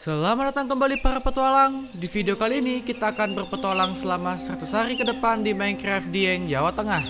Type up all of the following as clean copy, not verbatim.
Selamat datang kembali para petualang. Di video kali ini kita akan berpetualang selama 100 hari ke depan di Minecraft Dieng, Jawa Tengah.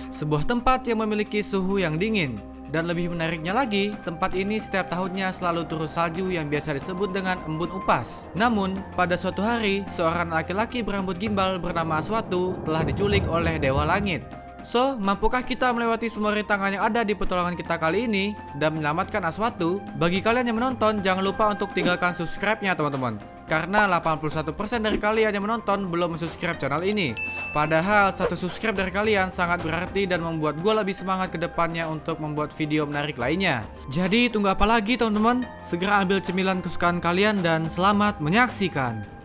Sebuah tempat yang memiliki suhu yang dingin. Dan lebih menariknya lagi, tempat ini setiap tahunnya selalu turun salju yang biasa disebut dengan embun upas. Namun, pada suatu hari, seorang laki-laki berambut gimbal bernama Aswatu telah diculik oleh Dewa Langit. So, mampukah kita melewati semua rintangan yang ada di petualangan kita kali ini dan menyelamatkan Aswatu? Bagi kalian yang menonton, jangan lupa untuk tinggalkan subscribe-nya teman-teman. Karena 81% dari kalian yang menonton belum subscribe channel ini. Padahal satu subscribe dari kalian sangat berarti dan membuat gue lebih semangat ke depannya untuk membuat video menarik lainnya. Jadi tunggu apa lagi teman-teman? Segera ambil cemilan kesukaan kalian dan selamat menyaksikan.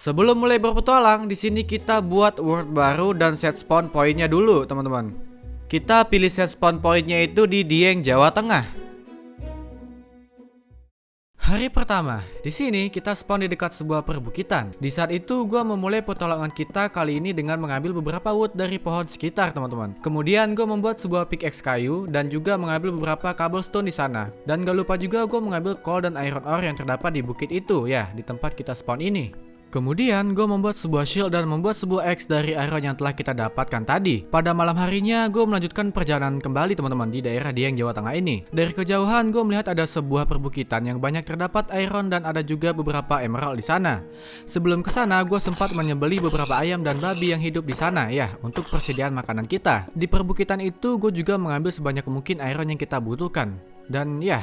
Sebelum mulai berpetualang, di sini kita buat world baru dan set spawn pointnya dulu, teman-teman. Kita pilih set spawn pointnya itu di Dieng, Jawa Tengah. Hari pertama, di sini kita spawn di dekat sebuah perbukitan. Di saat itu, gua memulai petualangan kita kali ini dengan mengambil beberapa wood dari pohon sekitar, teman-teman. Kemudian, gua membuat sebuah pickaxe kayu dan juga mengambil beberapa cobblestone di sana. Dan gak lupa juga gua mengambil coal dan iron ore yang terdapat di bukit itu, ya, di tempat kita spawn ini. Kemudian gue membuat sebuah shield dan membuat sebuah axe dari iron yang telah kita dapatkan tadi. Pada malam harinya gue melanjutkan perjalanan kembali teman-teman di daerah Dieng, Jawa Tengah ini. Dari kejauhan gue melihat ada sebuah perbukitan yang banyak terdapat iron dan ada juga beberapa emerald di sana. Sebelum ke sana gue sempat menyembelih beberapa ayam dan babi yang hidup di sana ya untuk persediaan makanan kita. Di perbukitan itu gue juga mengambil sebanyak mungkin iron yang kita butuhkan. Dan ya,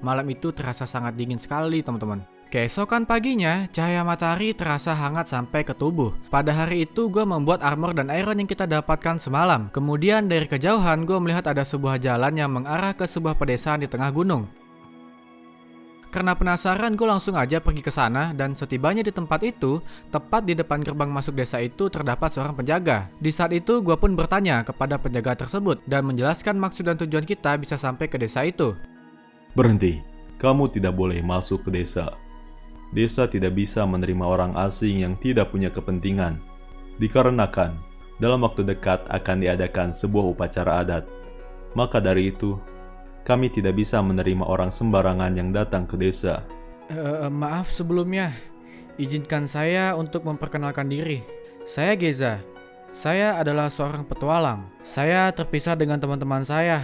malam itu terasa sangat dingin sekali teman-teman. Keesokan paginya, cahaya matahari terasa hangat sampai ke tubuh. Pada hari itu, gue membuat armor dan iron yang kita dapatkan semalam. Kemudian dari kejauhan, gue melihat ada sebuah jalan yang mengarah ke sebuah pedesaan di tengah gunung. Karena penasaran, gue langsung aja pergi ke sana dan setibanya di tempat itu, tepat di depan gerbang masuk desa itu terdapat seorang penjaga. Di saat itu, gue pun bertanya kepada penjaga tersebut dan menjelaskan maksud dan tujuan kita bisa sampai ke desa itu. Berhenti, kamu tidak boleh masuk ke desa. Desa tidak bisa menerima orang asing yang tidak punya kepentingan, dikarenakan dalam waktu dekat akan diadakan sebuah upacara adat. Maka dari itu, kami tidak bisa menerima orang sembarangan yang datang ke desa. Maaf sebelumnya, izinkan saya untuk memperkenalkan diri. Saya Geza. Saya adalah seorang petualang. Saya terpisah dengan teman-teman saya.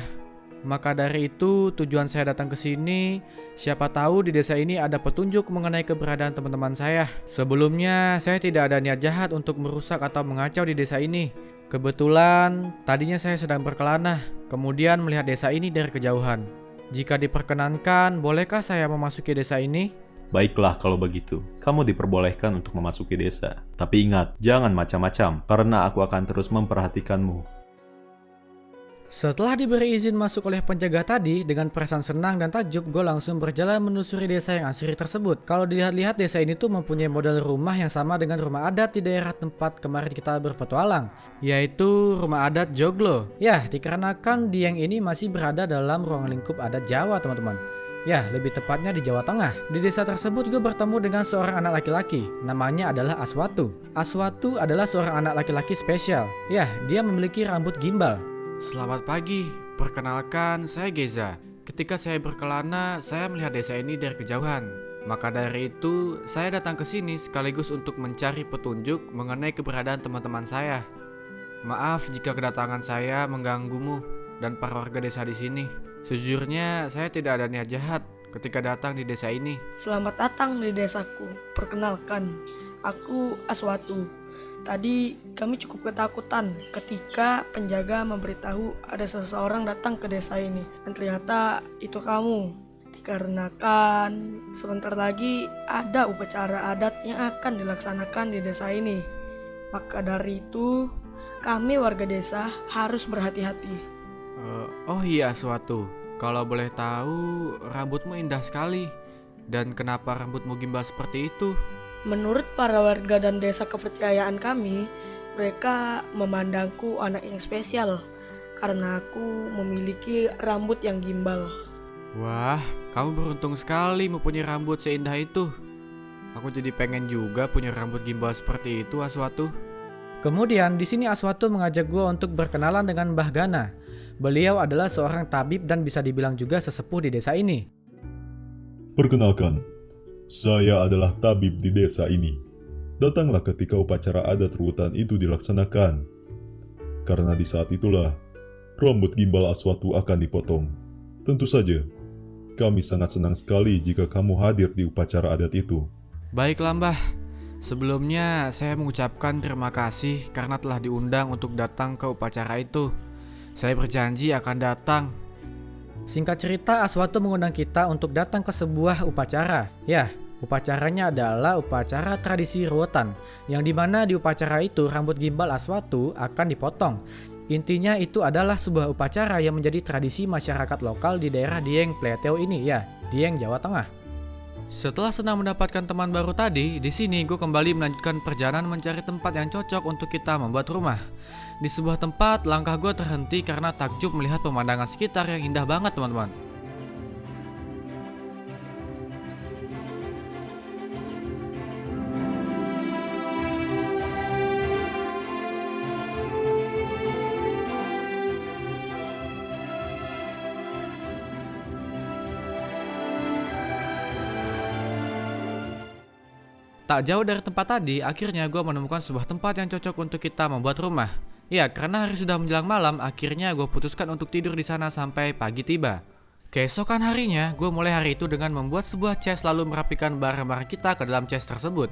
Maka dari itu tujuan saya datang ke sini, siapa tahu di desa ini ada petunjuk mengenai keberadaan teman-teman saya. Sebelumnya saya tidak ada niat jahat untuk merusak atau mengacau di desa ini. Kebetulan tadinya saya sedang berkelana, kemudian melihat desa ini dari kejauhan. Jika diperkenankan, bolehkah saya memasuki desa ini? Baiklah kalau begitu, kamu diperbolehkan untuk memasuki desa. Tapi ingat, jangan macam-macam, karena aku akan terus memperhatikanmu. Setelah diberi izin masuk oleh penjaga tadi, dengan perasaan senang dan takjub, gue langsung berjalan menelusuri desa yang asri tersebut. Kalau dilihat-lihat, desa ini tuh mempunyai model rumah yang sama dengan rumah adat di daerah tempat kemarin kita berpetualang, yaitu rumah adat Joglo. Ya, dikarenakan Dieng ini masih berada dalam ruang lingkup adat Jawa, teman-teman. Ya, lebih tepatnya di Jawa Tengah. Di desa tersebut gue bertemu dengan seorang anak laki-laki. Namanya adalah Aswatu. Aswatu adalah seorang anak laki-laki spesial. Ya, dia memiliki rambut gimbal. Selamat pagi, perkenalkan saya Geza. Ketika saya berkelana, saya melihat desa ini dari kejauhan. Maka dari itu, saya datang ke sini sekaligus untuk mencari petunjuk mengenai keberadaan teman-teman saya. Maaf jika kedatangan saya mengganggumu dan para warga desa di sini. Sejujurnya, saya tidak ada niat jahat ketika datang di desa ini. Selamat datang di desaku. Perkenalkan, aku Aswatu. Tadi kami cukup ketakutan ketika penjaga memberitahu ada seseorang datang ke desa ini. Dan ternyata itu kamu. Dikarenakan sebentar lagi ada upacara adat yang akan dilaksanakan di desa ini. Maka dari itu kami warga desa harus berhati-hati. Oh iya Aswatu, kalau boleh tahu rambutmu indah sekali. Dan kenapa rambutmu gimbal seperti itu? Menurut para warga dan desa kepercayaan kami, mereka memandangku anak yang spesial karena aku memiliki rambut yang gimbal. Wah, kamu beruntung sekali mempunyai rambut seindah itu. Aku jadi pengen juga punya rambut gimbal seperti itu, Aswatu. Kemudian di sini Aswatu mengajak gue untuk berkenalan dengan Mbah Gana. Beliau adalah seorang tabib dan bisa dibilang juga sesepuh di desa ini. Perkenalkan, saya adalah tabib di desa ini. Datanglah ketika upacara adat rutan itu dilaksanakan. Karena di saat itulah, rambut gimbal Aswatu akan dipotong. Tentu saja, kami sangat senang sekali jika kamu hadir di upacara adat itu. Baiklah Mbah, sebelumnya saya mengucapkan terima kasih karena telah diundang untuk datang ke upacara itu. Saya berjanji akan datang. Singkat cerita, Aswatu mengundang kita untuk datang ke sebuah upacara. Ya, upacaranya adalah upacara tradisi ruwetan, yang dimana di upacara itu rambut gimbal Aswatu akan dipotong. Intinya itu adalah sebuah upacara yang menjadi tradisi masyarakat lokal di daerah Dieng Pleteo ini, ya, Dieng, Jawa Tengah. Setelah senang mendapatkan teman baru tadi, di sini gue kembali melanjutkan perjalanan mencari tempat yang cocok untuk kita membuat rumah. Di sebuah tempat, langkah gue terhenti karena takjub melihat pemandangan sekitar yang indah banget, teman-teman. Tak jauh dari tempat tadi, akhirnya gue menemukan sebuah tempat yang cocok untuk kita membuat rumah. Ya, karena hari sudah menjelang malam, akhirnya gue putuskan untuk tidur di sana sampai pagi tiba. Keesokan harinya, gue mulai hari itu dengan membuat sebuah chest lalu merapikan barang-barang kita ke dalam chest tersebut.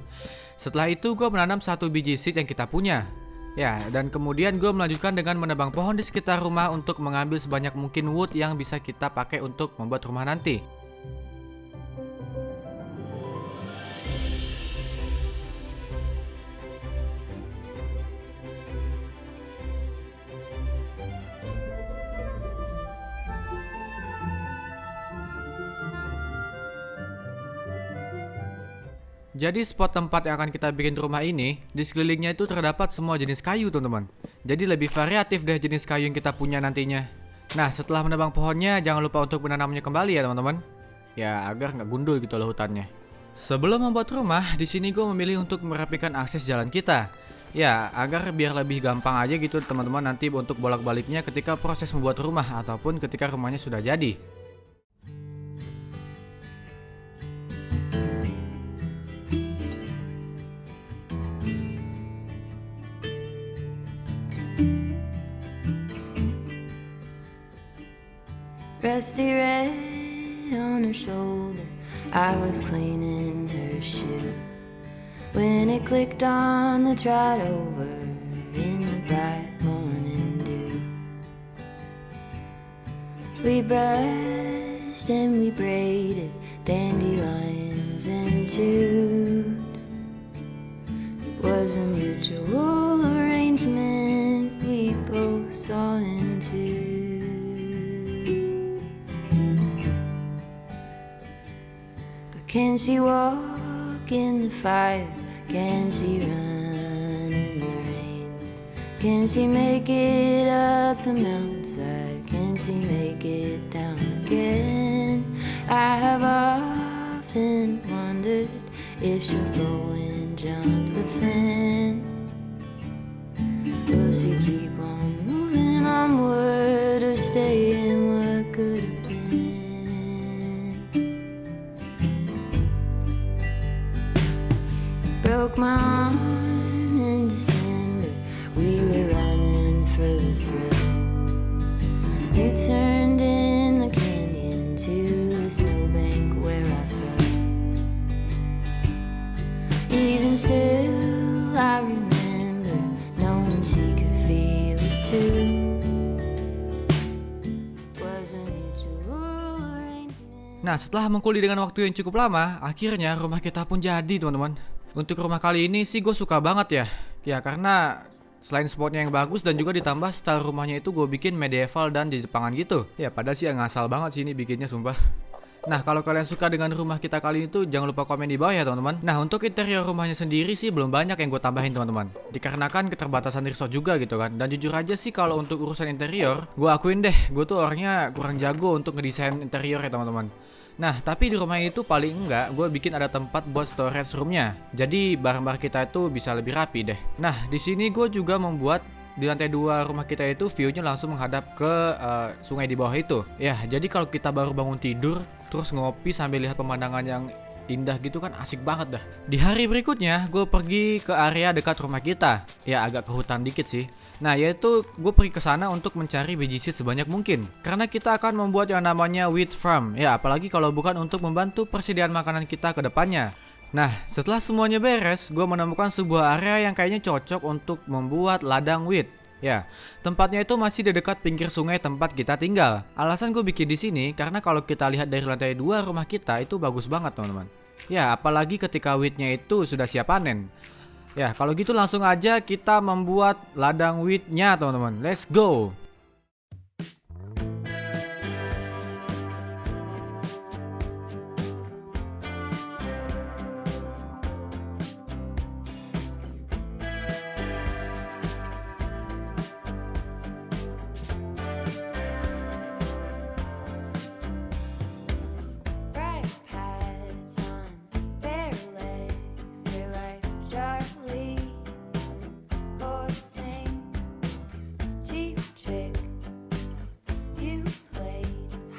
Setelah itu, gue menanam 1 biji seed yang kita punya. Ya, dan kemudian gue melanjutkan dengan menebang pohon di sekitar rumah untuk mengambil sebanyak mungkin wood yang bisa kita pakai untuk membuat rumah nanti. Jadi spot tempat yang akan kita bikin rumah ini, di sekelilingnya itu terdapat semua jenis kayu, teman-teman. Jadi lebih variatif deh jenis kayu yang kita punya nantinya. Nah, setelah menebang pohonnya, jangan lupa untuk menanamnya kembali ya, teman-teman. Ya, agar nggak gundul gitu loh hutannya. Sebelum membuat rumah, di sini gue memilih untuk merapikan akses jalan kita. Ya, agar biar lebih gampang aja gitu teman-teman nanti untuk bolak-baliknya ketika proses membuat rumah ataupun ketika rumahnya sudah jadi. Rusty red on her shoulder, I was cleaning her shoe when it clicked on the trot over in the bright morning dew. We brushed and we braided dandelions and chewed. It was a mutual arrangement we both saw into. Can she walk in the fire? Can she run in the rain? Can she make it up the mountainside? Can she make it down again? I have often wondered if she'll go and jump the fence. Will she keep on moving onward or stay in what could have been? Broke my arm in December. We were running for the thrill. You turned in the canyon to the snowbank where I fell. Even still, I remember knowing she could feel it too. Was a mutual arrangement. Nah, setelah mengkuli dengan waktu yang cukup lama, akhirnya rumah kita pun jadi, teman-teman. Untuk rumah kali ini sih gue suka banget ya. Ya karena selain spotnya yang bagus dan juga ditambah style rumahnya itu gue bikin medieval dan Jepangan gitu. Ya padahal sih ngasal banget sih ini bikinnya sumpah. Nah kalau kalian suka dengan rumah kita kali ini tuh jangan lupa komen di bawah ya teman-teman. Nah untuk interior rumahnya sendiri sih belum banyak yang gue tambahin teman-teman. Dikarenakan keterbatasan resource juga gitu kan. Dan jujur aja sih kalau untuk urusan interior, gue akuin deh gue tuh orangnya kurang jago untuk ngedesain interior ya teman-teman. Nah, tapi di rumah itu paling enggak gue bikin ada tempat buat storage roomnya. Jadi barang-barang kita itu bisa lebih rapi deh. Nah, di sini gue juga membuat di lantai 2 rumah kita itu view-nya langsung menghadap ke sungai di bawah itu. Ya, jadi kalau kita baru bangun tidur terus ngopi sambil lihat pemandangan yang indah gitu kan asik banget dah. Di hari berikutnya gue pergi ke area dekat rumah kita. Ya, agak ke hutan dikit sih. Nah, yaitu gue pergi ke sana untuk mencari biji seed sebanyak mungkin. Karena kita akan membuat yang namanya wheat farm. Ya, apalagi kalau bukan untuk membantu persediaan makanan kita ke depannya. Nah, setelah semuanya beres, gue menemukan sebuah area yang kayaknya cocok untuk membuat ladang wheat. Ya, tempatnya itu masih di dekat pinggir sungai tempat kita tinggal. Alasan gue bikin di sini karena kalau kita lihat dari lantai 2 rumah kita itu bagus banget, teman-teman. Ya, apalagi ketika wheatnya itu sudah siap panen. Ya, kalau gitu langsung aja kita membuat ladang wheatnya, teman-teman. Let's go! Bright pads on bare legs, you're like Charlie Horsing. Cheap trick you played.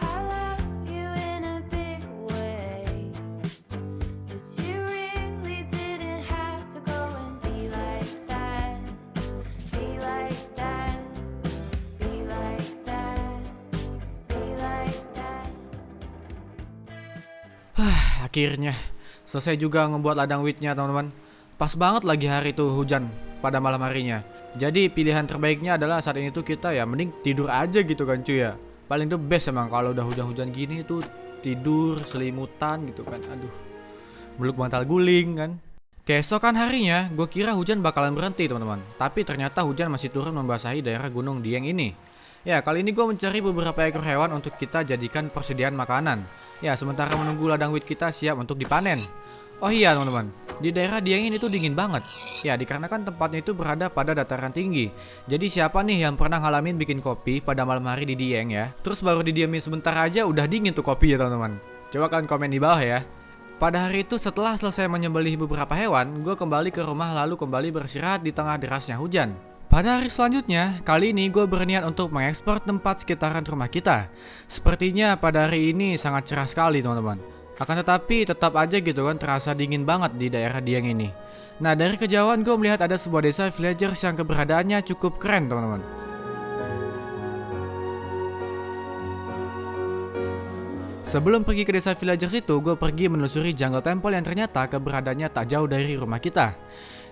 I love you in a big way, but you really didn't have to go and be like that. Be like that. Be like that. Be like that. Akhirnya selesai juga ngebuat ladang wheatnya, teman-teman. Pas banget lagi hari itu hujan pada malam harinya. Jadi pilihan terbaiknya adalah saat ini tuh kita ya mending tidur aja gitu kan cuy ya. Paling the best emang kalau udah hujan-hujan gini tuh tidur selimutan gitu kan. Aduh, meluk bantal guling kan. Keesokan harinya gue kira hujan bakalan berhenti, teman-teman. Tapi ternyata hujan masih turun membasahi daerah Gunung Dieng ini. Ya, kali ini gue mencari beberapa ekor hewan untuk kita jadikan persediaan makanan. Ya, sementara menunggu ladang wheat kita siap untuk dipanen. Oh iya, teman-teman, di daerah Dieng ini tuh dingin banget. Ya, dikarenakan tempatnya itu berada pada dataran tinggi. Jadi siapa nih yang pernah ngalamin bikin kopi pada malam hari di Dieng ya? Terus baru didiamin sebentar aja udah dingin tuh kopi ya, teman-teman. Coba kalian komen di bawah ya. Pada hari itu setelah selesai menyembelih beberapa hewan, gue kembali ke rumah lalu kembali beristirahat di tengah derasnya hujan. Pada hari selanjutnya, kali ini gue berniat untuk mengekspor tempat sekitaran rumah kita. Sepertinya pada hari ini sangat cerah sekali, teman-teman. Akan tetapi tetap aja gitu kan terasa dingin banget di daerah Dieng ini. Nah, dari kejauhan gue melihat ada sebuah desa villagers yang keberadaannya cukup keren, teman-teman. Sebelum pergi ke desa villagers itu, gue pergi menelusuri jungle temple yang ternyata keberadaannya tak jauh dari rumah kita.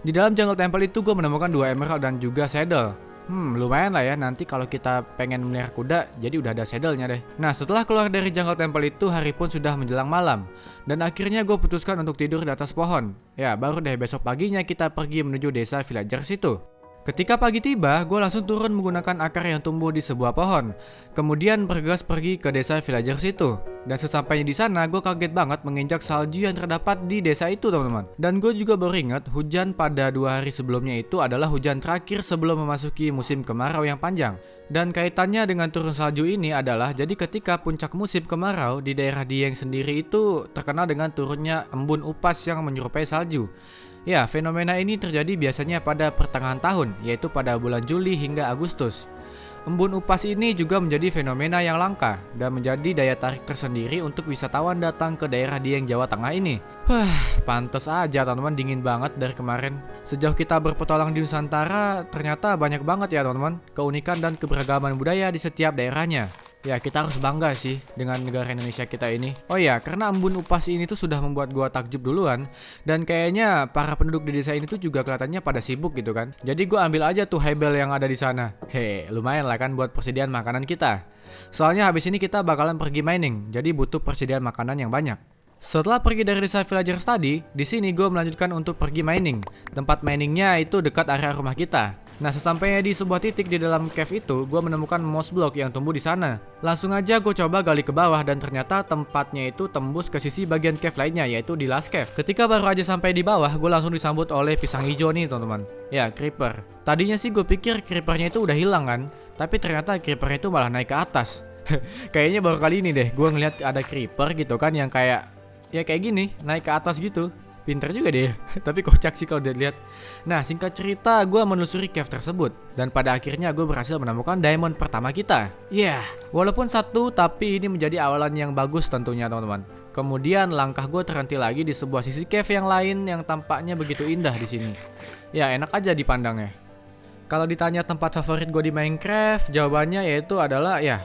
Di dalam jungle temple itu gue menemukan 2 emerald dan juga saddle. Lumayan lah ya, nanti kalau kita pengen melihara kuda, jadi udah ada saddle-nya deh. Nah, setelah keluar dari jungle temple itu, hari pun sudah menjelang malam. Dan akhirnya gue putuskan untuk tidur di atas pohon. Ya, baru deh besok paginya kita pergi menuju desa villagers itu. Ketika pagi tiba, gue langsung turun menggunakan akar yang tumbuh di sebuah pohon. Kemudian bergegas pergi ke desa villagers itu. Dan sesampainya di sana, gue kaget banget menginjak salju yang terdapat di desa itu, teman-teman. Dan gue juga baru ingat, hujan pada 2 hari sebelumnya itu adalah hujan terakhir sebelum memasuki musim kemarau yang panjang. Dan kaitannya dengan turun salju ini adalah, jadi ketika puncak musim kemarau di daerah Dieng sendiri itu terkenal dengan turunnya embun upas yang menyerupai salju. Ya, fenomena ini terjadi biasanya pada pertengahan tahun, yaitu pada bulan Juli hingga Agustus. Embun upas ini juga menjadi fenomena yang langka dan menjadi daya tarik tersendiri untuk wisatawan datang ke daerah Dieng Jawa Tengah ini. Pantes aja teman-teman dingin banget dari kemarin. Sejauh kita berpetualang di Nusantara, ternyata banyak banget ya teman-teman keunikan dan keberagaman budaya di setiap daerahnya. Ya, kita harus bangga sih dengan negara Indonesia kita ini. Oh ya, karena embun upas ini tuh sudah membuat gua takjub duluan. Dan kayaknya para penduduk di desa ini tuh juga kelihatannya pada sibuk gitu kan. Jadi gua ambil aja tuh hebel yang ada di sana. Lumayan lah kan buat persediaan makanan kita. Soalnya habis ini kita bakalan pergi mining, jadi butuh persediaan makanan yang banyak. Setelah pergi dari desa villagers tadi, di sini gue melanjutkan untuk pergi mining. Tempat miningnya itu dekat area rumah kita. Nah, sesampainya di sebuah titik di dalam cave itu, gue menemukan moss block yang tumbuh di sana. Langsung aja gue coba gali ke bawah dan ternyata tempatnya itu tembus ke sisi bagian cave lainnya, yaitu di last cave. Ketika baru aja sampai di bawah, gue langsung disambut oleh pisang hijau nih teman-teman. Ya, creeper. Tadinya sih gue pikir creepernya itu udah hilang kan, tapi ternyata creepernya itu malah naik ke atas. Kayaknya baru kali ini deh gue ngeliat ada creeper gitu kan yang kayak ya kayak gini naik ke atas gitu. Pinter juga deh, tapi kocak sih kalau dilihat. Nah, singkat cerita, gue menelusuri cave tersebut dan pada akhirnya gue berhasil menemukan diamond pertama kita. Walaupun satu, tapi ini menjadi awalan yang bagus tentunya teman-teman. Kemudian langkah gue terhenti lagi di sebuah sisi cave yang lain yang tampaknya begitu indah di sini. Ya, enak aja dipandangnya. Kalau ditanya tempat favorit gue di Minecraft, jawabannya yaitu adalah ya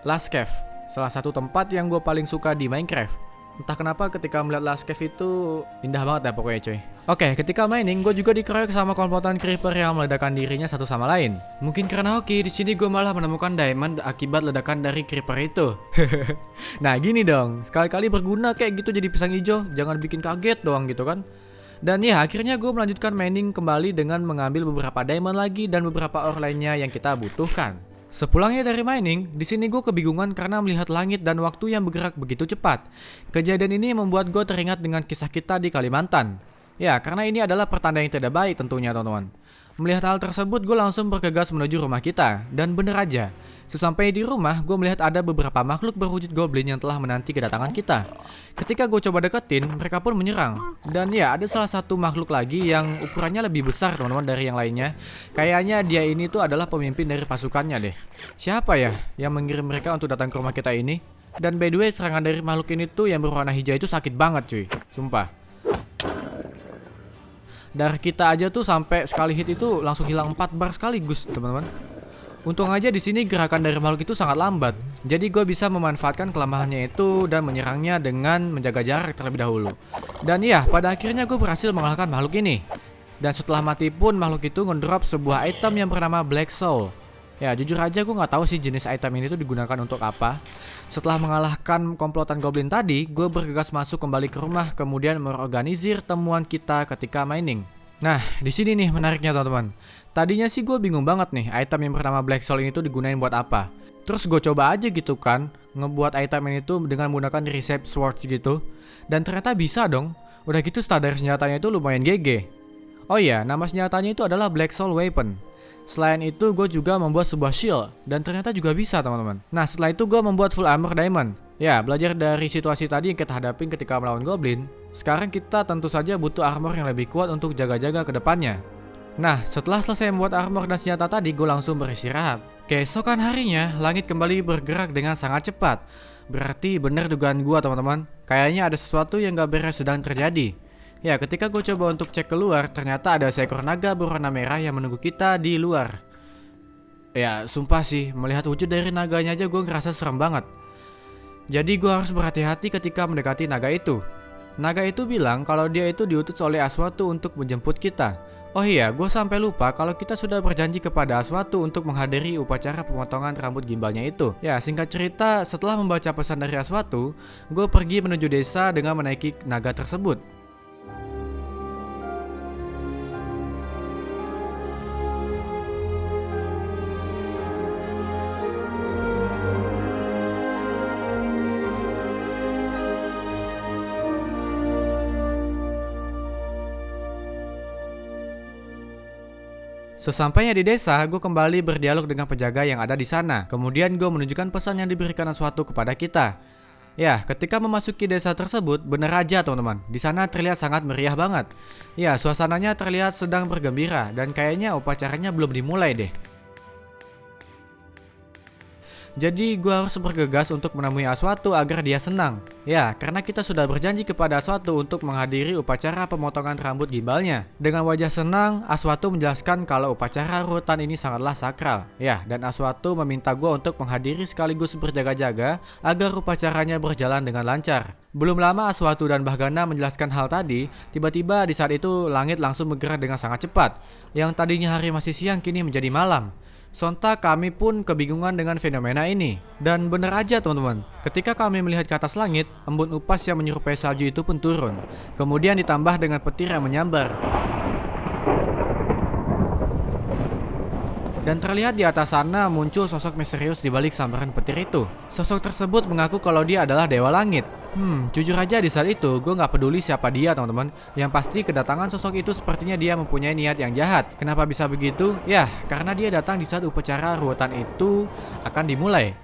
Last Cave. Salah satu tempat yang gue paling suka di Minecraft. Entah kenapa ketika melihat Last Cave itu indah banget ya pokoknya cuy. Oke, ketika mining gue juga dikeroyok sama komplotan creeper yang meledakkan dirinya satu sama lain. Mungkin karena hoki, di sini gue malah menemukan diamond akibat ledakan dari creeper itu. Nah gini dong, sekali-kali berguna kayak gitu jadi pisang hijau, jangan bikin kaget doang gitu kan. Dan ya akhirnya gue melanjutkan mining kembali dengan mengambil beberapa diamond lagi dan beberapa ore lainnya yang kita butuhkan. Sepulangnya dari mining, di sini gue kebingungan karena melihat langit dan waktu yang bergerak begitu cepat. Kejadian ini membuat gue teringat dengan kisah kita di Kalimantan. Ya, karena ini adalah pertanda yang tidak baik tentunya teman-teman. Melihat hal tersebut, gue langsung bergegas menuju rumah kita. Dan bener aja, sesampai di rumah, gue melihat ada beberapa makhluk berwujud goblin yang telah menanti kedatangan kita. Ketika gue coba deketin, mereka pun menyerang. Dan ya, ada salah satu makhluk lagi yang ukurannya lebih besar teman-teman dari yang lainnya. Kayaknya dia ini tuh adalah pemimpin dari pasukannya deh. Siapa ya yang mengirim mereka untuk datang ke rumah kita ini? Dan by the way, serangan dari makhluk ini tuh yang berwarna hijau itu sakit banget cuy, sumpah. Darah kita aja tuh sampai sekali hit itu langsung hilang 4 bar sekaligus teman-teman. Untung aja di sini gerakan dari makhluk itu sangat lambat. Jadi gue bisa memanfaatkan kelemahannya itu dan menyerangnya dengan menjaga jarak terlebih dahulu. Dan iya, pada akhirnya gue berhasil mengalahkan makhluk ini. Dan setelah mati pun makhluk itu ngedrop sebuah item yang bernama Black Soul. Ya jujur aja gue gak tahu sih jenis item ini tuh digunakan untuk apa. Setelah mengalahkan komplotan goblin tadi, gue bergegas masuk kembali ke rumah kemudian mengorganisir temuan kita ketika mining. Nah, di sini nih menariknya teman-teman. Tadinya sih gue bingung banget nih item yang bernama Black Soul ini tuh digunain buat apa. Terus gue coba aja gitu kan, ngebuat item ini tuh dengan menggunakan Recept Swords gitu. Dan ternyata bisa dong. Udah gitu standar senjatanya itu lumayan GG. Oh iya, nama senjatanya itu adalah Black Soul Weapon. Selain itu gue juga membuat sebuah shield dan ternyata juga bisa teman-teman. Nah setelah itu gue membuat full armor diamond. Ya belajar dari situasi tadi yang kita hadapin ketika melawan goblin. Sekarang kita tentu saja butuh armor yang lebih kuat untuk jaga-jaga ke depannya. Nah setelah selesai membuat armor dan senjata tadi gue langsung beristirahat. Keesokan harinya langit kembali bergerak dengan sangat cepat. Berarti bener dugaan gue teman-teman. Kayaknya ada sesuatu yang gak beres sedang terjadi. Ya, ketika gue coba untuk cek keluar, ternyata ada seekor naga berwarna merah yang menunggu kita di luar. Ya, sumpah sih, melihat wujud dari naganya aja gue ngerasa serem banget. Jadi gue harus berhati-hati ketika mendekati naga itu. Naga itu bilang kalau dia itu diutus oleh Aswatu untuk menjemput kita. Oh iya, gue sampai lupa kalau kita sudah berjanji kepada Aswatu untuk menghadiri upacara pemotongan rambut gimbalnya itu. Ya, singkat cerita, setelah membaca pesan dari Aswatu, gue pergi menuju desa dengan menaiki naga tersebut. Sesampainya di desa, gue kembali berdialog dengan penjaga yang ada di sana. Kemudian gue menunjukkan pesan yang diberikan Aswatu kepada kita. Ya, ketika memasuki desa tersebut, bener aja teman-teman. Di sana terlihat sangat meriah banget. Ya, suasananya terlihat sedang bergembira dan kayaknya upacaranya belum dimulai deh. Jadi gue harus bergegas untuk menemui Aswatu agar dia senang. Ya, karena kita sudah berjanji kepada Aswatu untuk menghadiri upacara pemotongan rambut gimbalnya. Dengan wajah senang, Aswatu menjelaskan kalau upacara rutan ini sangatlah sakral. Ya, dan Aswatu meminta gue untuk menghadiri sekaligus berjaga-jaga agar upacaranya berjalan dengan lancar. Belum lama Aswatu dan Bahgana menjelaskan hal tadi, tiba-tiba di saat itu langit langsung bergerak dengan sangat cepat. Yang tadinya hari masih siang kini menjadi malam. Sontak kami pun kebingungan dengan fenomena ini. Dan bener aja teman-teman, ketika kami melihat ke atas langit, embun upas yang menyerupai salju itu pun turun. Kemudian ditambah dengan petir yang menyambar. Dan terlihat di atas sana muncul sosok misterius di balik sambaran petir itu. Sosok tersebut mengaku kalau dia adalah Dewa Langit. Jujur aja di saat itu gue gak peduli siapa dia teman-teman. Yang pasti kedatangan sosok itu sepertinya dia mempunyai niat yang jahat. Kenapa bisa begitu? Ya, karena dia datang di saat upacara rutan itu akan dimulai.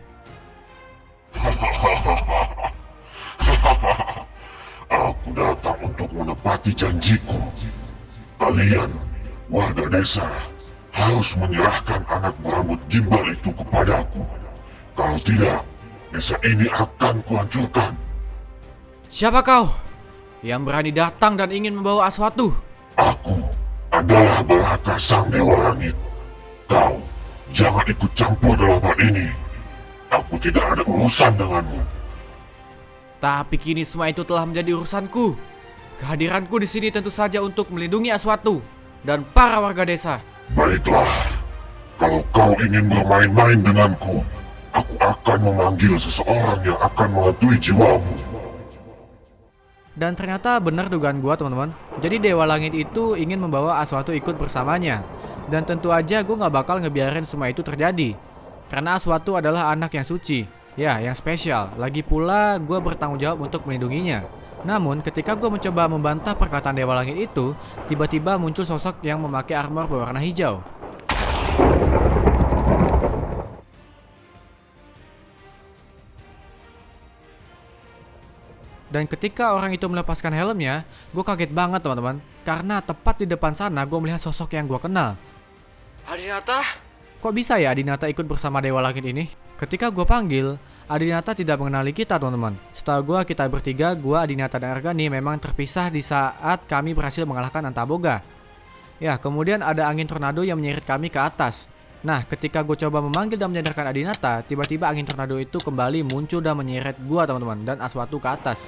Aku datang untuk menepati janjiku. Kalian, warga desa, harus menyerahkan anak berambut gimbal itu kepadaku. Kalau tidak, desa ini akan kuhancurkan. Siapa kau yang berani datang dan ingin membawa Aswatu? Aku adalah Baraka Sang Dewa Langit. Kau jangan ikut campur dalam hal ini. Aku tidak ada urusan denganmu. Tapi kini semua itu telah menjadi urusanku. Kehadiranku di sini tentu saja untuk melindungi Aswatu dan para warga desa. Baiklah, kalau kau ingin bermain-main denganku, aku akan memanggil seseorang yang akan menghantui jiwamu. Dan ternyata benar dugaan gua, teman-teman. Jadi Dewa Langit itu ingin membawa Aswatu ikut bersamanya. Dan tentu aja gue gak bakal ngebiarin semua itu terjadi. Karena Aswatu adalah anak yang suci. Ya, yang spesial. Lagi pula gue bertanggung jawab untuk melindunginya. Namun ketika gue mencoba membantah perkataan Dewa Langit itu, tiba-tiba muncul sosok yang memakai armor berwarna hijau. Dan ketika orang itu melepaskan helmnya, gue kaget banget teman-teman. Karena tepat di depan sana gue melihat sosok yang gue kenal. Adinata? Kok bisa ya Adinata ikut bersama Dewa Langit ini? Ketika gue panggil, Adinata tidak mengenali kita teman-teman. Setahu gue kita bertiga, gue, Adinata dan Argani memang terpisah di saat kami berhasil mengalahkan Antaboga. Ya, kemudian ada angin tornado yang menyeret kami ke atas. Nah, ketika gue coba memanggil dan menyadarkan Adinata, tiba-tiba angin tornado itu kembali muncul dan menyeret gue teman-teman dan Aswatu ke atas.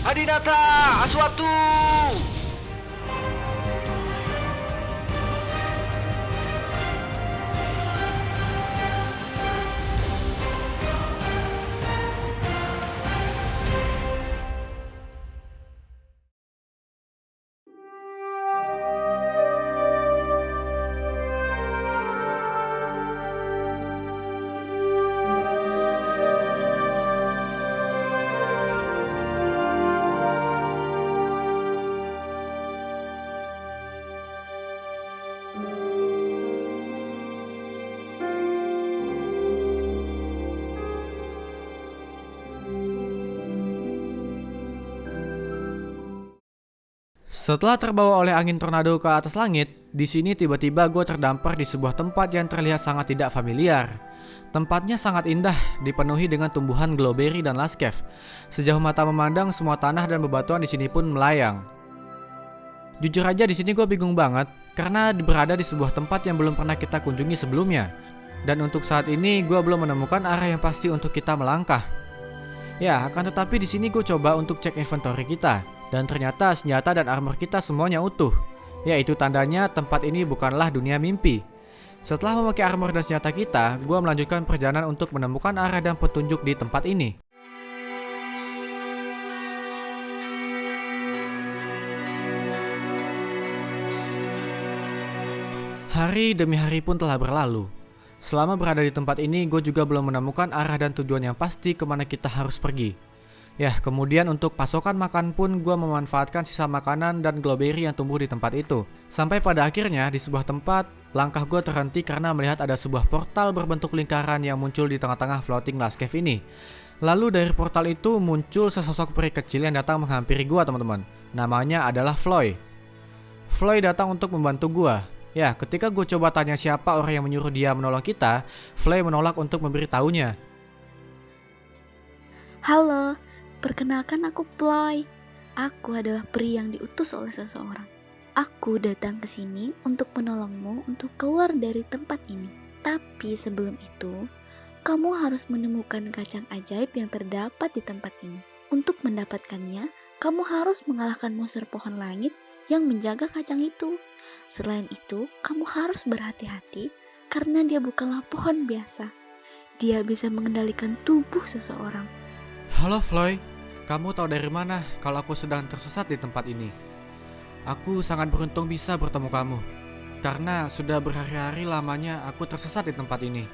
Adinata, Aswatu! Setelah terbawa oleh angin tornado ke atas langit, di sini tiba-tiba gue terdampar di sebuah tempat yang terlihat sangat tidak familiar. Tempatnya sangat indah, dipenuhi dengan tumbuhan glowberry dan laskev. Sejauh mata memandang, semua tanah dan bebatuan di sini pun melayang. Jujur aja di sini gue bingung banget, karena berada di sebuah tempat yang belum pernah kita kunjungi sebelumnya. Dan untuk saat ini gue belum menemukan arah yang pasti untuk kita melangkah. Ya, akan tetapi di sini gue coba untuk cek inventory kita. Dan ternyata senjata dan armor kita semuanya utuh. Yaitu tandanya tempat ini bukanlah dunia mimpi. Setelah memakai armor dan senjata kita, gue melanjutkan perjalanan untuk menemukan arah dan petunjuk di tempat ini. Hari demi hari pun telah berlalu. Selama berada di tempat ini, gue juga belum menemukan arah dan tujuan yang pasti kemana kita harus pergi. Ya, kemudian untuk pasokan makan pun gue memanfaatkan sisa makanan dan glowberry yang tumbuh di tempat itu. Sampai pada akhirnya di sebuah tempat, langkah gue terhenti karena melihat ada sebuah portal berbentuk lingkaran yang muncul di tengah-tengah floating laskev ini. Lalu dari portal itu muncul sesosok peri kecil yang datang menghampiri gue teman-teman. Namanya adalah Floy. Floy datang untuk membantu gue. Ya, ketika gue coba tanya siapa orang yang menyuruh dia menolong kita, Floy menolak untuk memberitahunya. Halo, perkenalkan aku Floy. Aku adalah peri yang diutus oleh seseorang. Aku datang ke sini untuk menolongmu untuk keluar dari tempat ini. Tapi sebelum itu, kamu harus menemukan kacang ajaib yang terdapat di tempat ini. Untuk mendapatkannya, kamu harus mengalahkan monster pohon langit yang menjaga kacang itu. Selain itu, kamu harus berhati-hati karena dia bukanlah pohon biasa. Dia bisa mengendalikan tubuh seseorang. Halo Floy, kamu tahu dari mana kalau aku sedang tersesat di tempat ini? Aku sangat beruntung bisa bertemu kamu, karena sudah berhari-hari lamanya aku tersesat di tempat ini.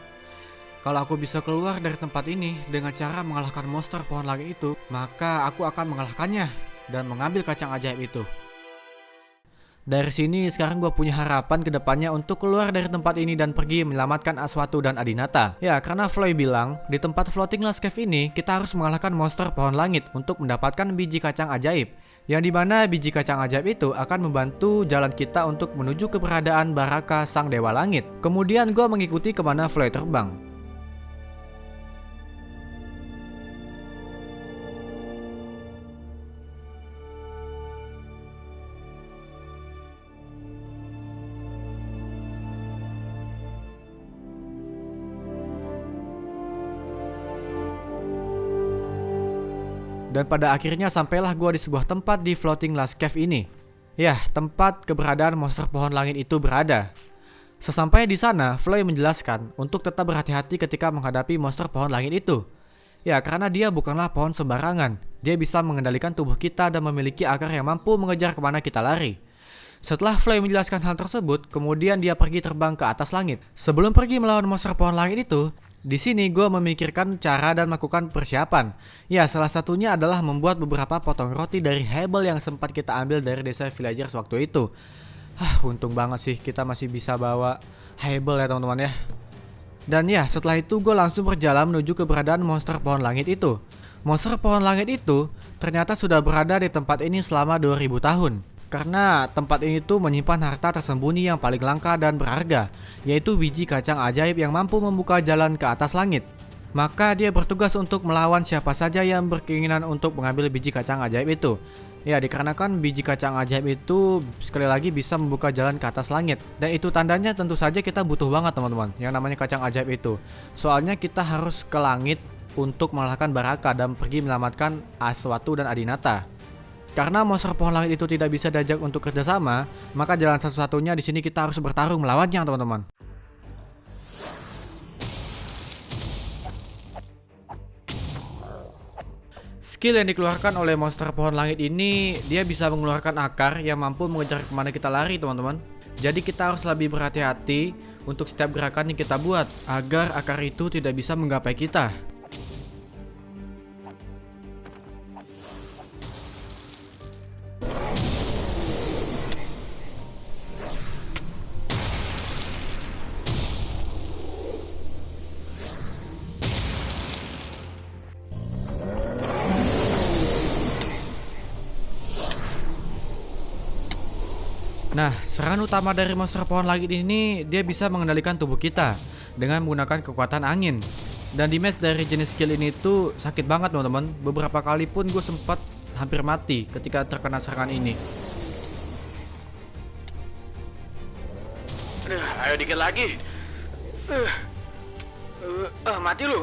Kalau aku bisa keluar dari tempat ini dengan cara mengalahkan monster pohon langit itu, maka aku akan mengalahkannya dan mengambil kacang ajaib itu. Dari sini sekarang gue punya harapan ke depannya untuk keluar dari tempat ini dan pergi menyelamatkan Aswatu dan Adinata. Ya, karena Floy bilang di tempat floating last cave ini kita harus mengalahkan monster pohon langit untuk mendapatkan biji kacang ajaib. Yang dimana biji kacang ajaib itu akan membantu jalan kita untuk menuju keberadaan Baraka Sang Dewa Langit. Kemudian gue mengikuti kemana Floy terbang. Dan pada akhirnya sampailah gue di sebuah tempat di floating last cave ini. Ya, tempat keberadaan monster pohon langit itu berada. Sesampainya di sana, Floy menjelaskan untuk tetap berhati-hati ketika menghadapi monster pohon langit itu. Ya, karena dia bukanlah pohon sembarangan. Dia bisa mengendalikan tubuh kita dan memiliki akar yang mampu mengejar kemana kita lari. Setelah Floy menjelaskan hal tersebut, kemudian dia pergi terbang ke atas langit. Sebelum pergi melawan monster pohon langit itu, di sini gue memikirkan cara dan melakukan persiapan. Ya, salah satunya adalah membuat beberapa potong roti dari hebel yang sempat kita ambil dari desa villagers waktu itu. Untung banget sih kita masih bisa bawa hebel ya teman-teman ya. Dan ya, setelah itu gue langsung berjalan menuju keberadaan monster pohon langit itu. Monster pohon langit itu ternyata sudah berada di tempat ini selama 2000 tahun. Karena tempat ini tuh menyimpan harta tersembunyi yang paling langka dan berharga, yaitu biji kacang ajaib yang mampu membuka jalan ke atas langit. Maka dia bertugas untuk melawan siapa saja yang berkeinginan untuk mengambil biji kacang ajaib itu. Ya, dikarenakan biji kacang ajaib itu sekali lagi bisa membuka jalan ke atas langit. Dan itu tandanya tentu saja kita butuh banget teman-teman yang namanya kacang ajaib itu. Soalnya kita harus ke langit untuk mengalahkan Baraka dan pergi menyelamatkan Aswatu dan Adinata. Karena monster pohon langit itu tidak bisa diajak untuk kerjasama, maka jalan satu-satunya di sini kita harus bertarung melawannya, teman-teman. Skill yang dikeluarkan oleh monster pohon langit ini, dia bisa mengeluarkan akar yang mampu mengejar kemana kita lari, teman-teman. Jadi kita harus lebih berhati-hati untuk setiap gerakan yang kita buat, agar akar itu tidak bisa menggapai kita. Nah, serangan utama dari monster pohon langit ini, dia bisa mengendalikan tubuh kita dengan menggunakan kekuatan angin. Dan damage dari jenis skill ini tuh sakit banget teman-teman. Beberapa kali pun gue sempat hampir mati ketika terkena serangan ini. Ayo dikit lagi. Mati lu.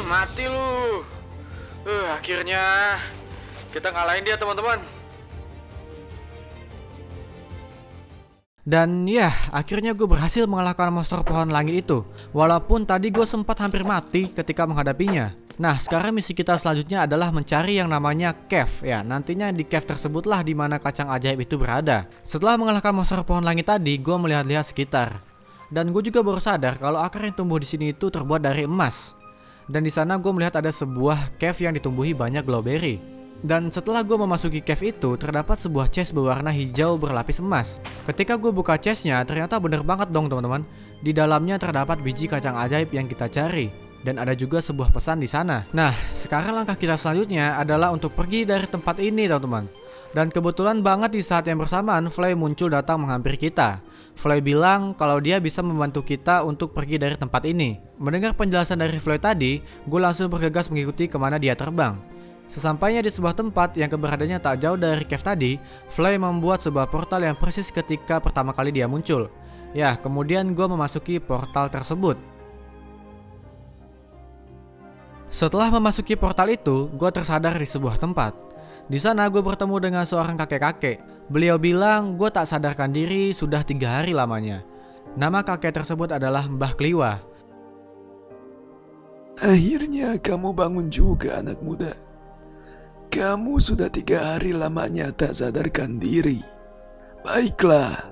Mati lu. Akhirnya kita ngalahin dia teman-teman. Dan ya, akhirnya gue berhasil mengalahkan monster pohon langit itu. Walaupun tadi gue sempat hampir mati ketika menghadapinya. Nah, sekarang misi kita selanjutnya adalah mencari yang namanya cave. Ya, nantinya di cave tersebutlah di mana kacang ajaib itu berada. Setelah mengalahkan monster pohon langit tadi, gue melihat-lihat sekitar. Dan gue juga baru sadar kalau akar yang tumbuh di sini itu terbuat dari emas. Dan di sana gue melihat ada sebuah cave yang ditumbuhi banyak glowberry. Dan setelah gue memasuki cave itu, terdapat sebuah chest berwarna hijau berlapis emas. Ketika gue buka chestnya, ternyata bener banget dong teman-teman. Di dalamnya terdapat biji kacang ajaib yang kita cari. Dan ada juga sebuah pesan di sana. Nah, sekarang langkah kita selanjutnya adalah untuk pergi dari tempat ini teman-teman. Dan kebetulan banget di saat yang bersamaan, Floy muncul datang menghampiri kita. Floy bilang kalau dia bisa membantu kita untuk pergi dari tempat ini. Mendengar penjelasan dari Floy tadi, gue langsung bergegas mengikuti kemana dia terbang. Sesampainya di sebuah tempat yang keberadaannya tak jauh dari cave tadi, Floy membuat sebuah portal yang persis ketika pertama kali dia muncul. Ya, kemudian gue memasuki portal tersebut. Setelah memasuki portal itu, gue tersadar di sebuah tempat. Di sana gue bertemu dengan seorang kakek-kakek. Beliau bilang gue tak sadarkan diri sudah 3 hari lamanya. Nama kakek tersebut adalah Mbah Kliwa. Akhirnya kamu bangun juga anak muda. Kamu sudah 3 hari lamanya tak sadarkan diri. Baiklah,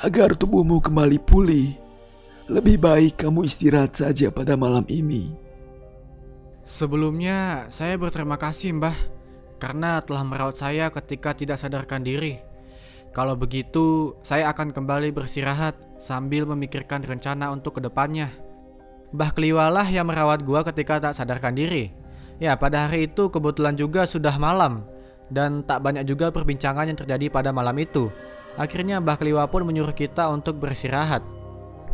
agar tubuhmu kembali pulih, lebih baik kamu istirahat saja pada malam ini. Sebelumnya, saya berterima kasih Mbah, karena telah merawat saya ketika tidak sadarkan diri. Kalau begitu, saya akan kembali beristirahat sambil memikirkan rencana untuk kedepannya. Mbah Kliwa lah yang merawat gua ketika tak sadarkan diri. Ya, pada hari itu kebetulan juga sudah malam, dan tak banyak juga perbincangan yang terjadi pada malam itu. Akhirnya Mbah Kliwa pun menyuruh kita untuk beristirahat.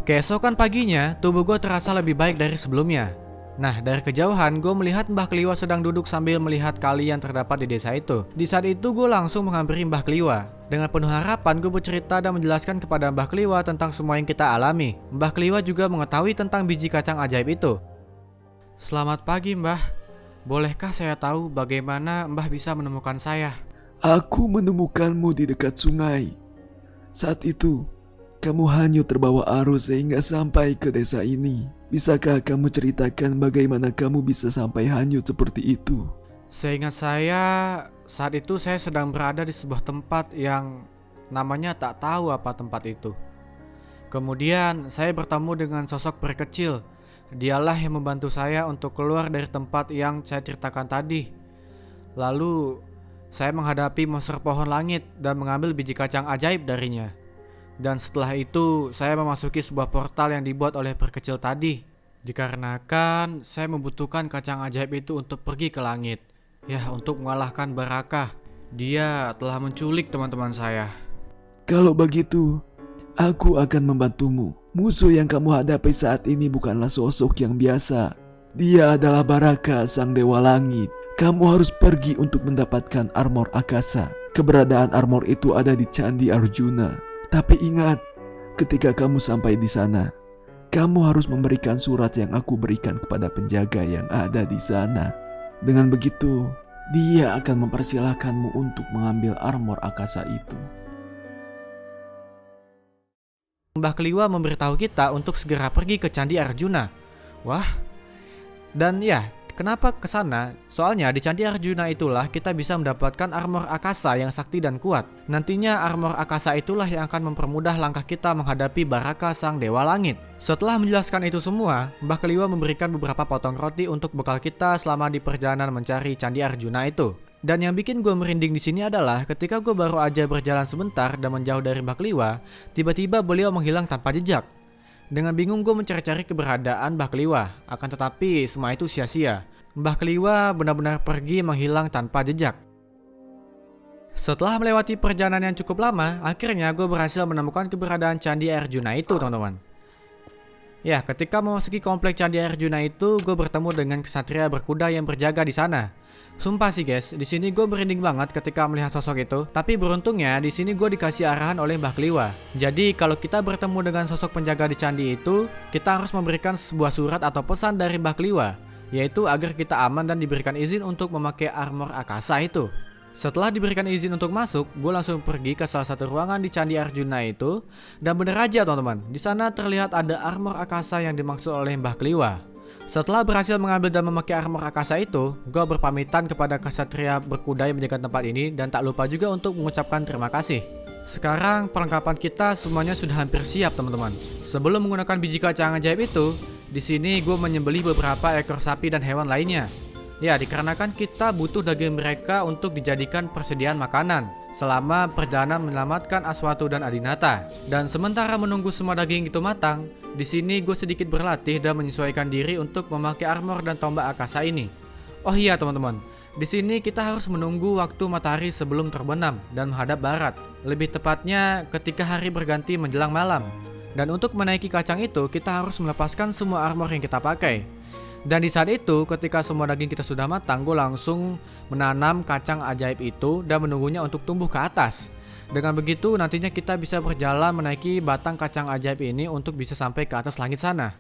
Keesokan paginya, tubuh gua terasa lebih baik dari sebelumnya. Nah, dari kejauhan gue melihat Mbah Kliwa sedang duduk sambil melihat kali yang terdapat di desa itu. Di saat itu gue langsung menghampiri Mbah Kliwa. Dengan penuh harapan gue bercerita dan menjelaskan kepada Mbah Kliwa tentang semua yang kita alami. Mbah Kliwa juga mengetahui tentang biji kacang ajaib itu. Selamat pagi Mbah. Bolehkah saya tahu bagaimana Mbah bisa menemukan saya? Aku menemukanmu di dekat sungai. Saat itu, kamu hanyut terbawa arus sehingga sampai ke desa ini. Bisakah kamu ceritakan bagaimana kamu bisa sampai hanyut seperti itu? Seingat saya, saat itu saya sedang berada di sebuah tempat yang namanya tak tahu apa tempat itu. Kemudian saya bertemu dengan sosok pria kecil. Dialah yang membantu saya untuk keluar dari tempat yang saya ceritakan tadi. Lalu saya menghadapi monster pohon langit dan mengambil biji kacang ajaib darinya. Dan setelah itu saya memasuki sebuah portal yang dibuat oleh pria kecil tadi. Dikarenakan saya membutuhkan kacang ajaib itu untuk pergi ke langit. Ya, untuk mengalahkan Barakah. Dia telah menculik teman-teman saya. Kalau begitu, aku akan membantumu. Musuh yang kamu hadapi saat ini bukanlah sosok yang biasa. Dia adalah Barakah, sang dewa langit. Kamu harus pergi untuk mendapatkan armor Akasa. Keberadaan armor itu ada di Candi Arjuna. Tapi ingat, ketika kamu sampai di sana, kamu harus memberikan surat yang aku berikan kepada penjaga yang ada di sana. Dengan begitu, dia akan mempersilahkanmu untuk mengambil armor Akasa itu. Mbah Kliwa memberitahu kita untuk segera pergi ke Candi Arjuna. Wah, dan ya, kenapa ke sana? Soalnya di Candi Arjuna itulah kita bisa mendapatkan armor Akasa yang sakti dan kuat. Nantinya armor Akasa itulah yang akan mempermudah langkah kita menghadapi Barakah sang dewa langit. Setelah menjelaskan itu semua, Mbah Kliwa memberikan beberapa potong roti untuk bekal kita selama di perjalanan mencari Candi Arjuna itu. Dan yang bikin gue merinding di sini adalah ketika gue baru aja berjalan sebentar dan menjauh dari Mbah Kliwa, tiba-tiba beliau menghilang tanpa jejak. Dengan bingung gue mencari-cari keberadaan Mbah Kliwa, akan tetapi semua itu sia-sia. Mbah Kliwa benar-benar pergi menghilang tanpa jejak. Setelah melewati perjalanan yang cukup lama, akhirnya gue berhasil menemukan keberadaan Candi Arjuna itu, teman-teman. Ya, ketika memasuki komplek Candi Arjuna itu, gue bertemu dengan ksatria berkuda yang berjaga di sana. Sumpah sih guys, di sini gue merinding banget ketika melihat sosok itu. Tapi beruntungnya di sini gue dikasih arahan oleh Mbah Kliwa. Jadi kalau kita bertemu dengan sosok penjaga di candi itu, kita harus memberikan sebuah surat atau pesan dari Mbah Kliwa, yaitu agar kita aman dan diberikan izin untuk memakai armor Akasa itu. Setelah diberikan izin untuk masuk, gue langsung pergi ke salah satu ruangan di Candi Arjuna itu. Dan bener aja teman-teman, di sana terlihat ada armor Akasa yang dimaksud oleh Mbah Kliwa. Setelah berhasil mengambil dan memakai armor Akasa itu, gue berpamitan kepada ksatria berkuda yang menjaga tempat ini dan tak lupa juga untuk mengucapkan terima kasih. Sekarang perlengkapan kita semuanya sudah hampir siap teman-teman. Sebelum menggunakan biji kacang ajaib itu, di sini gue menyembelih beberapa ekor sapi dan hewan lainnya. Ya, dikarenakan kita butuh daging mereka untuk dijadikan persediaan makanan selama perjalanan menyelamatkan Aswatu dan Adinata. Dan sementara menunggu semua daging itu matang, di sini gue sedikit berlatih dan menyesuaikan diri untuk memakai armor dan tombak Akasa ini. Oh iya teman-teman, di sini kita harus menunggu waktu matahari sebelum terbenam dan menghadap barat. Lebih tepatnya ketika hari berganti menjelang malam. Dan untuk menaiki kacang itu, kita harus melepaskan semua armor yang kita pakai. Dan di saat itu, ketika semua daging kita sudah matang, gue langsung menanam kacang ajaib itu dan menunggunya untuk tumbuh ke atas. Dengan begitu, nantinya kita bisa berjalan menaiki batang kacang ajaib ini untuk bisa sampai ke atas langit sana.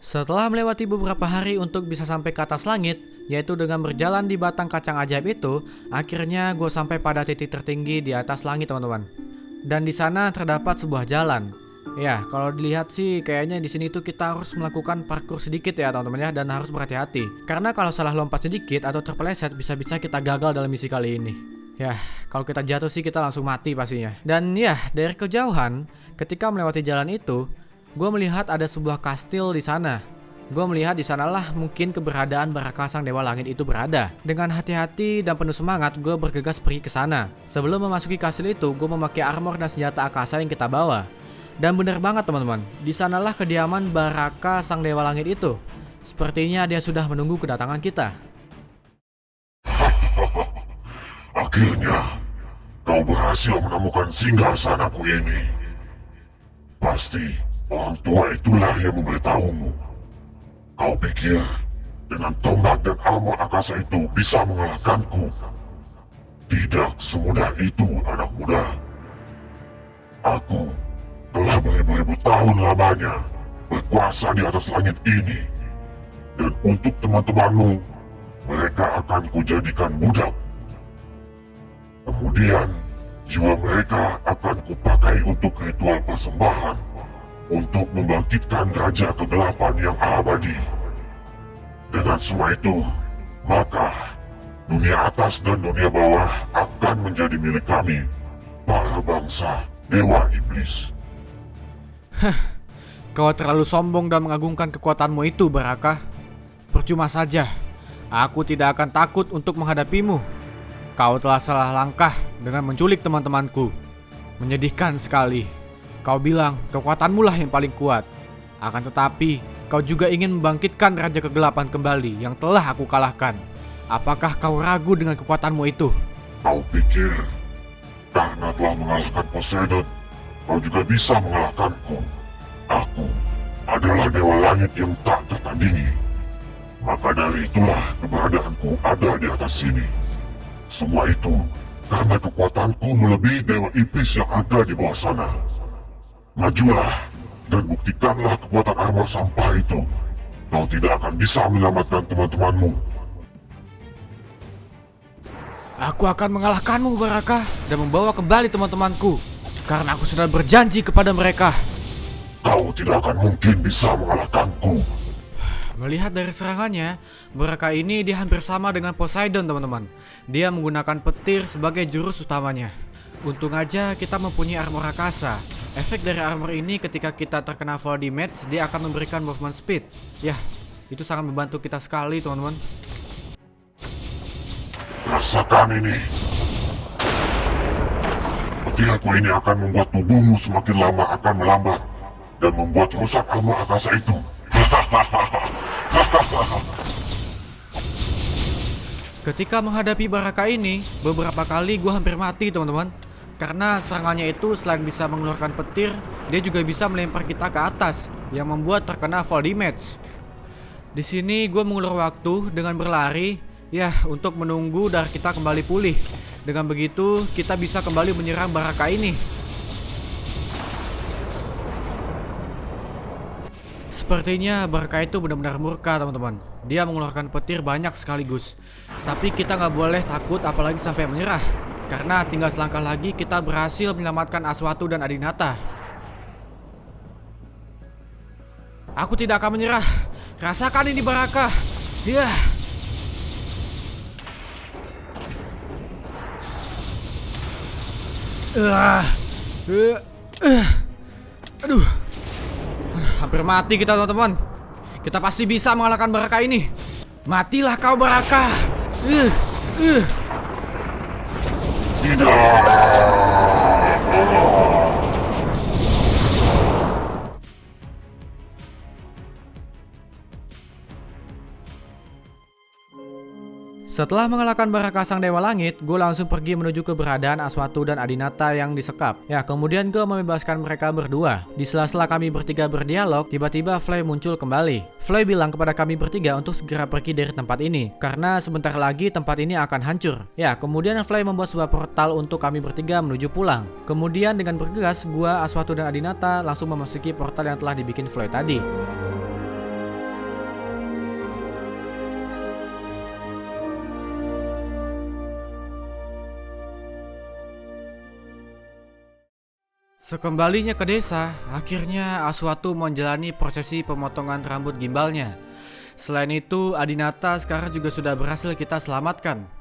Setelah melewati beberapa hari untuk bisa sampai ke atas langit, yaitu dengan berjalan di batang kacang ajaib itu, akhirnya gue sampai pada titik tertinggi di atas langit, teman-teman. Dan di sana terdapat sebuah jalan. Ya, kalau dilihat sih kayaknya di sini tuh kita harus melakukan parkour sedikit ya, teman-teman ya, dan harus berhati-hati. Karena kalau salah lompat sedikit atau terpeleset bisa-bisa kita gagal dalam misi kali ini. Ya, kalau kita jatuh sih kita langsung mati pastinya. Dan ya, dari kejauhan, ketika melewati jalan itu, gue melihat ada sebuah kastil di sana. Gue melihat di sanalah mungkin keberadaan Baraka Sang Dewa Langit itu berada. Dengan hati-hati dan penuh semangat, gue bergegas pergi ke sana. Sebelum memasuki kastil itu, gue memakai armor dan senjata akasa yang kita bawa. Dan benar banget teman-teman, di sanalah kediaman Baraka Sang Dewa Langit itu. Sepertinya dia sudah menunggu kedatangan kita. Akhirnya, kau berhasil menemukan singgasanaku ini. Pasti orang tua itulah yang memberitahumu. Kau pikir dengan tombak dan armor akasa itu bisa mengalahkanku? Tidak semudah itu, anak muda. Aku telah beribu-ribu tahun lamanya berkuasa di atas langit ini. Dan untuk teman-temanmu, mereka akan kujadikan budak. Kemudian, jiwa mereka akan kupakai untuk ritual persembahan untuk membangkitkan Raja Kegelapan yang abadi. Dengan semua itu, maka dunia atas dan dunia bawah akan menjadi milik kami, para bangsa Dewa Iblis. Kau terlalu sombong dan mengagungkan kekuatanmu itu, Baraka. Percuma saja, aku tidak akan takut untuk menghadapimu. Kau telah salah langkah dengan menculik teman-temanku. Menyedihkan sekali. Kau bilang kekuatanmu lah yang paling kuat. Akan tetapi, kau juga ingin membangkitkan Raja Kegelapan kembali yang telah aku kalahkan. Apakah kau ragu dengan kekuatanmu itu? Kau pikir karena telah mengalahkan Poseidon, kau juga bisa mengalahkanku? Aku adalah Dewa Langit yang tak tertandingi. Maka dari itulah keberadaanku ada di atas sini. Semua itu karena kekuatanku melebihi Dewa Iblis yang ada di bawah sana. Majulah dan buktikanlah kekuatan armor sampah itu. Kau tidak akan bisa menyelamatkan teman-temanmu. Aku akan mengalahkanmu, Baraka, dan membawa kembali teman-temanku. Karena aku sudah berjanji kepada mereka. Kau tidak akan mungkin bisa mengalahkanku. Melihat dari serangannya, Baraka ini dia hampir sama dengan Poseidon, teman-teman. Dia menggunakan petir sebagai jurus utamanya. Untung aja kita mempunyai armor akasa. Efek dari armor ini ketika kita terkena fall damage, dia akan memberikan movement speed. Yah, itu sangat membantu kita sekali, teman-teman. Rasakan ini. Petirku ini akan membuat tubuhmu semakin lama akan melambat dan membuat rusak armor akasa itu. Ketika menghadapi Baraka ini, beberapa kali gue hampir mati, teman-teman. Karena serangannya itu selain bisa mengeluarkan petir, dia juga bisa melempar kita ke atas, yang membuat terkena fall damage. Di sini gue mengulur waktu dengan berlari, ya untuk menunggu darah kita kembali pulih. Dengan begitu, kita bisa kembali menyerang Baraka ini. Sepertinya Baraka itu benar-benar murka, teman-teman. Dia mengeluarkan petir banyak sekaligus. Tapi kita nggak boleh takut apalagi sampai menyerah. Karena tinggal selangkah lagi kita berhasil menyelamatkan Aswatu dan Adinata. Aku tidak akan menyerah. Rasakan ini, Baraka. Ya. Aduh. Hampir mati kita, teman-teman. Kita pasti bisa mengalahkan Baraka ini. Matilah kau, Baraka. Setelah mengalahkan Baraka Sang Dewa Langit, gue langsung pergi menuju keberadaan Aswatu dan Adinata yang disekap. Ya, kemudian gue membebaskan mereka berdua. Di sela-sela kami bertiga berdialog, tiba-tiba Flay muncul kembali. Flay bilang kepada kami bertiga untuk segera pergi dari tempat ini, karena sebentar lagi tempat ini akan hancur. Ya, kemudian Flay membuat sebuah portal untuk kami bertiga menuju pulang. Kemudian dengan bergegas, gue, Aswatu dan Adinata langsung memasuki portal yang telah dibikin Flay tadi. Sekembalinya ke desa, akhirnya Aswatu menjalani prosesi pemotongan rambut gimbalnya. Selain itu, Adinata sekarang juga sudah berhasil kita selamatkan.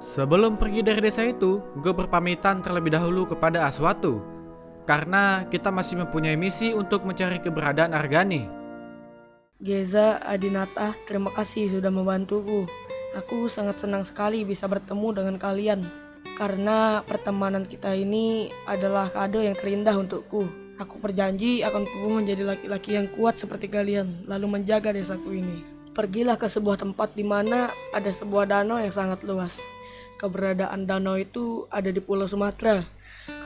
Sebelum pergi dari desa itu, gue berpamitan terlebih dahulu kepada Aswatu. Karena kita masih mempunyai misi untuk mencari keberadaan Argani. Geza, Adinata, terima kasih sudah membantuku. Aku sangat senang sekali bisa bertemu dengan kalian. Karena pertemanan kita ini adalah kado yang terindah untukku. Aku berjanji akan tumbuh menjadi laki-laki yang kuat seperti kalian, lalu menjaga desaku ini. Pergilah ke sebuah tempat di mana ada sebuah danau yang sangat luas. Keberadaan danau itu ada di Pulau Sumatera.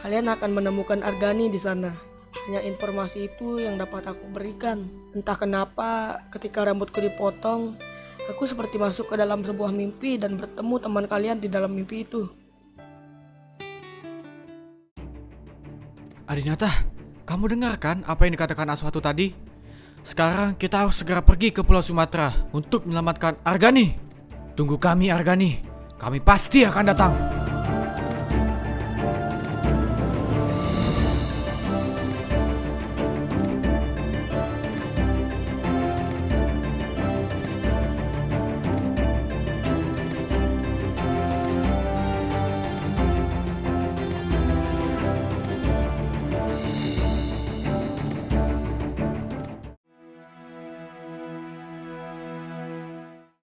Kalian akan menemukan Argani di sana. Hanya informasi itu yang dapat aku berikan. Entah kenapa, ketika rambutku dipotong, aku seperti masuk ke dalam sebuah mimpi dan bertemu teman kalian di dalam mimpi itu. Adinata, kamu dengar kan apa yang dikatakan Aswatu tadi? Sekarang kita harus segera pergi ke Pulau Sumatera untuk menyelamatkan Argani. Tunggu kami, Argani. Kami pasti akan datang.